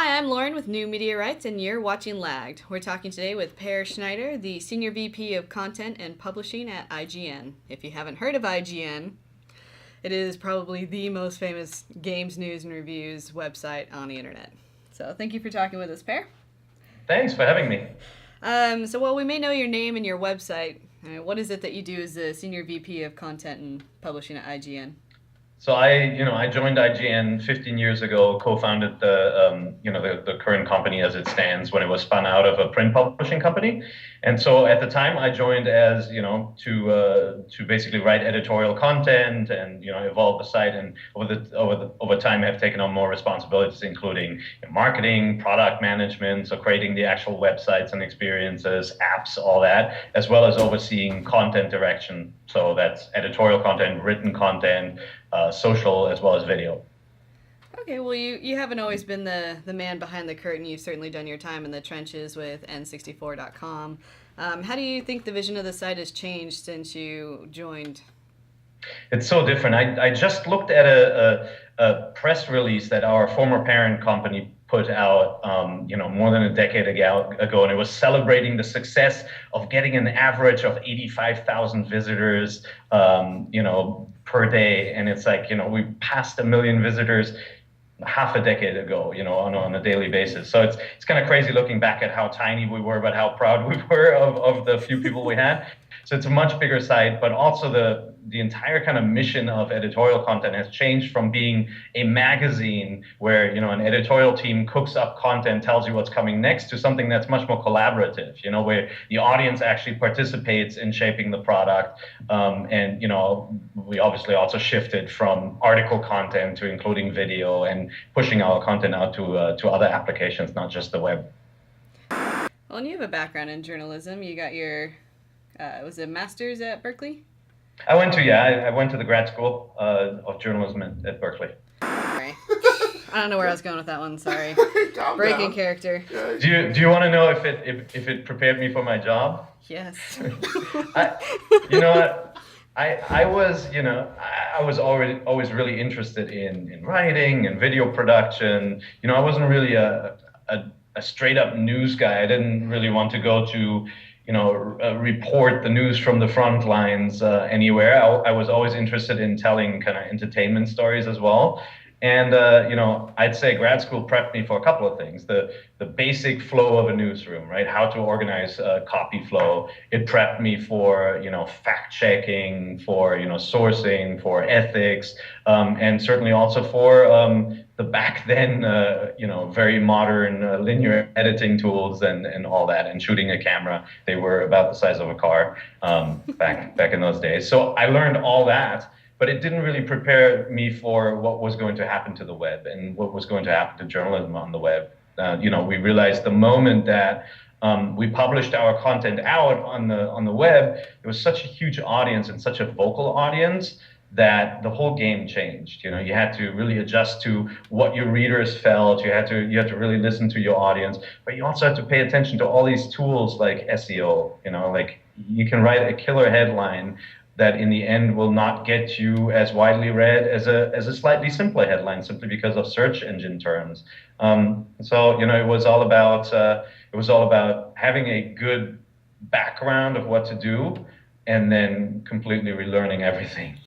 Hi, I'm Lauren with New Media Rights, and you're watching Lagged. We're talking today with Peer Schneider, the Senior VP of Content and Publishing at IGN. If you haven't heard of IGN, it is probably the most famous games news and reviews website on the internet. So thank you for talking with us, Peer. Thanks for having me. While we may know your name and your website, what is it that you do as the Senior VP of Content and Publishing at IGN? So I joined IGN 15 years ago, co-founded the current company as it stands when it was spun out of a print publishing company. And so at the time I joined as, to basically write editorial content and, evolve the site. And over time have taken on more responsibilities, including marketing, product management, so creating the actual websites and experiences, apps, all that, as well as overseeing content direction. So that's editorial content, written content, social, as well as video. Okay, well, you haven't always been the man behind the curtain. You've certainly done your time in the trenches with N64.com. How do you think the vision of the site has changed since you joined? It's so different. I just looked at a press release that our former parent company put out, more than a decade ago, and it was celebrating the success of getting an average of 85,000 visitors, per day. And it's like, we passed 1 million visitors half a decade ago, on a daily basis. So it's kind of crazy looking back at how tiny we were, but how proud we were of the few people we had. So it's a much bigger site, but also the entire kind of mission of editorial content has changed from being a magazine where, an editorial team cooks up content, tells you what's coming next, to something that's much more collaborative, where the audience actually participates in shaping the product. We obviously also shifted from article content to including video and pushing our content out to other applications, not just the web. Well, and you have a background in journalism. You got your, was it master's at Berkeley? I went to the grad school of journalism at Berkeley. Sorry. I don't know where I was going with that one. Sorry. Breaking down. character. Do you want to know if it prepared me for my job? Yes. You know what? I was always really interested in writing and video production. I wasn't really a straight up news guy. I didn't really want to go to report the news from the front lines anywhere. I was always interested in telling kind of entertainment stories as well. And I'd say grad school prepped me for a couple of things. The basic flow of a newsroom, right? How to organize copy flow. It prepped me for fact checking, for sourcing, for ethics, and certainly also for the back then very modern linear editing tools and all that, and shooting a camera. They were about the size of a car back in those days. So I learned all that. But it didn't really prepare me for what was going to happen to the web and what was going to happen to journalism on the web. We realized the moment that we published our content out on the web, there was such a huge audience and such a vocal audience that the whole game changed. You had to really adjust to what your readers felt. You had to really listen to your audience, but you also had to pay attention to all these tools like SEO. Like you can write a killer headline that in the end will not get you as widely read as a slightly simpler headline, simply because of search engine terms. It was all about having a good background of what to do, and then completely relearning everything.